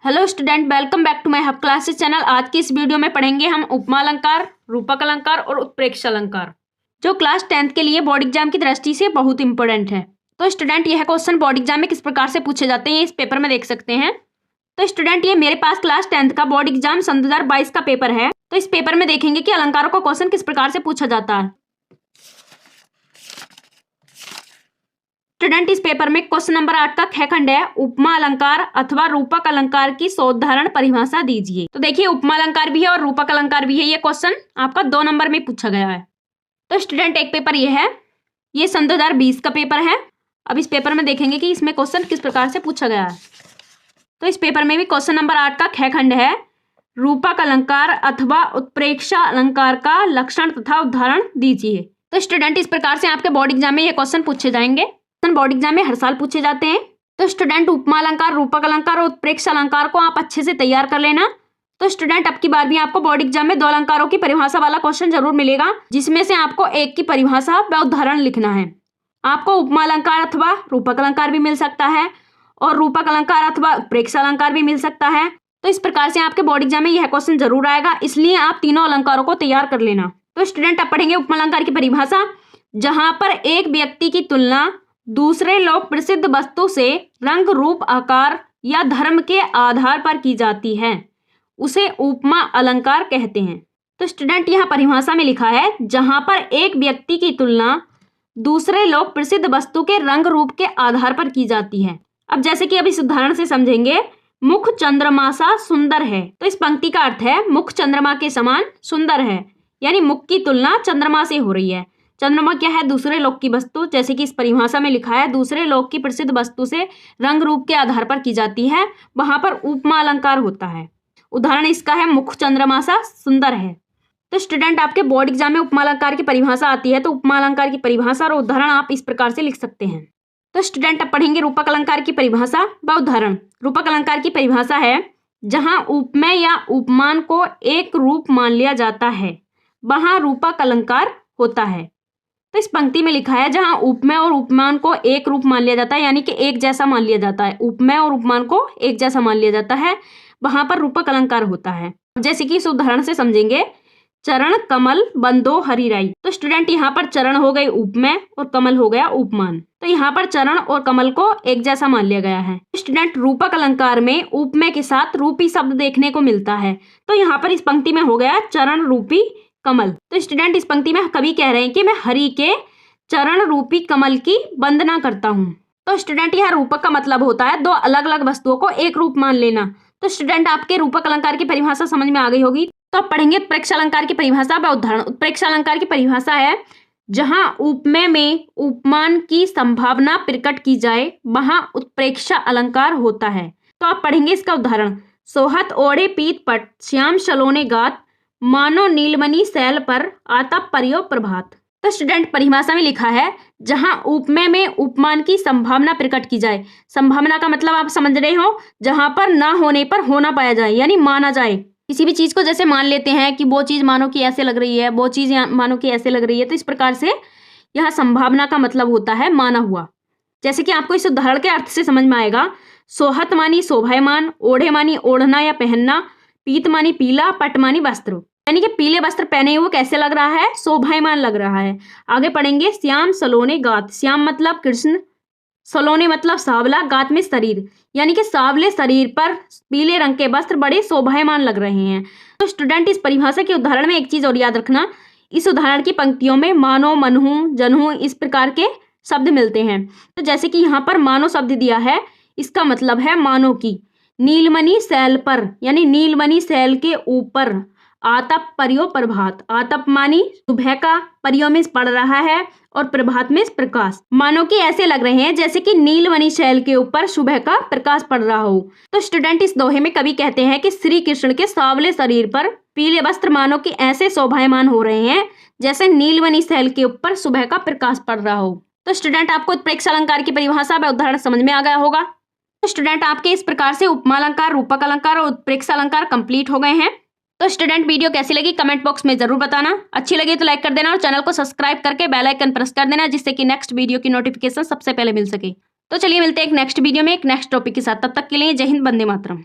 Hello student, welcome back to my hub classes channel. आज की इस वीडियो में पढ़ेंगे हम उपमा अलंकार, रूपक अलंकार और उत्प्रेक्ष अलंकार, जो क्लास 10th के लिए बोर्ड एग्जाम की दृष्टि से बहुत इंपॉर्टेंट है। तो स्टूडेंट, यह क्वेश्चन बोर्ड एग्जाम में किस प्रकार से पूछे जाते हैं इस पेपर में देख सकते हैं। तो स्टूडेंट, ये मेरे पास क्लास 10th का बोर्ड एग्जाम सन 2022 का पेपर है। तो इस पेपर में देखेंगे कि अलंकारों का क्वेश्चन किस प्रकार से पूछा जाता है। स्टूडेंट, इस पेपर में क्वेश्चन नंबर 8 का ख खंड है, उपमा अलंकार अथवा रूपक अलंकार की सोदाहरण परिभाषा दीजिए। तो देखिए, उपमा अलंकार भी है और रूपक अलंकार भी है। ये क्वेश्चन आपका 2 नंबर में पूछा गया है। तो स्टूडेंट, एक पेपर ये है, ये सन 2020 का पेपर है। अब इस पेपर में देखेंगे कि इसमें क्वेश्चन किस प्रकार से पूछा गया है। तो इस पेपर में भी क्वेश्चन नंबर 8 का ख खंड है, रूपक अलंकार अथवा उत्प्रेक्षा अलंकार का लक्षण तथा उदाहरण दीजिए। तो स्टूडेंट, इस प्रकार से आपके बोर्ड एग्जाम में ये क्वेश्चन पूछे जाएंगे। बोर्ड एग्जाम में हर साल पूछे जाते हैं। तो स्टूडेंट, उपमा अलंकार, रूपक अलंकार और उत्प्रेक्ष अलंकार को आप अच्छे से तैयार कर लेना। तो स्टूडेंट, अब की बार भी आपको बोर्ड एग्जाम में 2 अलंकारों की परिभाषा वाला क्वेश्चन जरूर मिलेगा, जिसमें से आपको एक की परिभाषा व उदाहरण लिखना है। आपको उपमा अलंकार अथवा रूपक अलंकार भी मिल सकता है और रूपक अलंकार अथवा उत्प्रेक्ष अलंकार भी मिल सकता है। तो इस प्रकार से आपके बोर्ड एग्जाम में यह क्वेश्चन जरूर आएगा, इसलिए आप तीनों अलंकारों को तैयार कर लेना। तो स्टूडेंट, अब पढ़ेंगे उपमा अलंकार की परिभाषा। जहां पर एक व्यक्ति की तुलना दूसरे लोक प्रसिद्ध वस्तु से रंग, रूप, आकार या धर्म के आधार पर की जाती है, उसे उपमा अलंकार कहते हैं। तो स्टूडेंट, यहाँ परिभाषा में लिखा है, जहां पर एक व्यक्ति की तुलना दूसरे लोक प्रसिद्ध वस्तु के रंग, रूप के आधार पर की जाती है। अब जैसे कि अब इस उदाहरण से समझेंगे, मुख चंद्रमा सा सुंदर है। तो इस पंक्ति का अर्थ है, मुख चंद्रमा के समान सुंदर है, यानी मुख की तुलना चंद्रमा से हो रही है। चंद्रमा क्या है? दूसरे लोक की वस्तु। जैसे कि इस परिभाषा में लिखा है, दूसरे लोक की प्रसिद्ध वस्तु से रंग, रूप के आधार पर की जाती है, वहां पर उपमा अलंकार होता है। उदाहरण इसका है, मुख चंद्रमा सा सुंदर है। तो स्टूडेंट, आपके बोर्ड एग्जाम में उपमा अलंकार की परिभाषा आती है, तो उपमा अलंकार की परिभाषा और उदाहरण आप इस प्रकार से लिख सकते हैं। तो स्टूडेंट, अब पढ़ेंगे रूपक अलंकार की परिभाषा व उदाहरण। रूपक अलंकार की परिभाषा है, जहां उपमेय या उपमान को एक रूप मान लिया जाता है, वहां रूपक अलंकार होता है। तो इस पंक्ति में लिखा है, जहां उपमेय और उपमान को एक रूप मान लिया जाता है, यानी कि एक जैसा मान लिया जाता है, उपमेय और उपमान को एक जैसा मान लिया जाता है, वहां पर रूपक अलंकार होता है। जैसे कि इस उदाहरण से समझेंगे, चरण, कमल, बंदो, हरिराई। तो स्टूडेंट, यहाँ पर चरण हो गई उपमेय और कमल हो गया उपमान। तो यहाँ पर चरण और कमल को एक जैसा मान लिया गया है। स्टूडेंट, रूपक अलंकार में उपमेय के साथ रूपी शब्द देखने को मिलता है। तो यहाँ पर इस पंक्ति में हो गया चरण रूपी कमल। तो स्टूडेंट, इस पंक्ति में कवि कह रहे हैं कि मैं हरि के चरण रूपी कमल की वंदना करता हूँ। तो स्टूडेंट, यह रूपक का मतलब होता है 2 अलग अलग वस्तुओं को एक रूप मान लेना। तो स्टूडेंट, आपके रूपक अलंकार की परिभाषा समझ में आ गई होगी। तो अब पढ़ेंगे उत्प्रेक्ष अलंकार की परिभाषा व उदाहरण। उत्प्रेक्ष अलंकार की परिभाषा है, जहां उपमेय में उपमान की संभावना प्रकट की जाए, वहां उत्प्रेक्ष अलंकार होता है। तो आप पढ़ेंगे इसका उदाहरण, सोहत ओढ़े पीत पट, श्याम सलोने गात, मानो नीलमणि शैल पर आतप परियो प्रभात। तो स्टूडेंट, परिभाषा में लिखा है, जहां उपमेय में उपमान की संभावना प्रकट की जाए। संभावना का मतलब आप समझ रहे हो, जहां पर ना होने पर होना पाया जाए, यानी माना जाए। किसी भी चीज को जैसे मान लेते हैं कि वो चीज मानो कि ऐसे लग रही है, वो चीज मानो कि ऐसे लग रही है। तो इस प्रकार से यह संभावना का मतलब होता है माना हुआ। जैसे कि आपको इस उदाहरण के अर्थ से समझ में आएगा, सोहत मानी शोभायमान, ओढ़े मानी ओढ़ना या पहनना, पीत मानी पीला, पट मानी वस्त्र, यानी कि पीले वस्त्र पहने हुए कैसे लग रहा है? शोभायमान लग रहा है। आगे पढ़ेंगे, श्याम सलोने गात। श्याम मतलब कृष्ण, सलोने मतलब सावला, गात में शरीर, यानी कि सावले शरीर पर पीले रंग के वस्त्र बड़े शोभायमान लग रहे हैं। तो स्टूडेंट, इस परिभाषा के उदाहरण में एक चीज और याद रखना, इस उदाहरण की पंक्तियों में मानो, मनहू, जनहू इस प्रकार के शब्द मिलते हैं। तो जैसे कि यहाँ पर मानो शब्द दिया है, इसका मतलब है मानो की नीलमणि शैल पर, यानी नीलमणि शैल के ऊपर, आतप परियो प्रभात। आतप मानी सुबह का, परियो में पड़ रहा है और प्रभात में प्रकाश, मानो कि ऐसे लग रहे हैं जैसे कि नीलमणि शैल के ऊपर सुबह का प्रकाश पड़ रहा हो। तो स्टूडेंट, इस दोहे में कवि कहते हैं कि श्री कृष्ण के सावले शरीर पर पीले वस्त्र मानो कि ऐसे शोभायमान हो रहे हैं जैसे नीलमणि शैल के ऊपर सुबह का प्रकाश पड़ रहा हो। तो स्टूडेंट, आपको उत्प्रेक्ष अलंकार की परिभाषा व उदाहरण समझ में आ गया होगा। तो स्टूडेंट, आपके इस प्रकार से उपमा अलंकार, रूपक अलंकार और उत्प्रेक्ष अलंकार कंप्लीट हो गए हैं। तो स्टूडेंट, वीडियो कैसी लगी कमेंट बॉक्स में जरूर बताना। अच्छी लगी तो लाइक कर देना और चैनल को सब्सक्राइब करके बेल आइकन प्रेस कर देना, जिससे कि नेक्स्ट वीडियो की नोटिफिकेशन सबसे पहले मिल सके। तो चलिए मिलते हैं एक नेक्स्ट वीडियो में एक नेक्स्ट टॉपिक के साथ। तब तक के लिए जय हिंद, वंदे मातरम।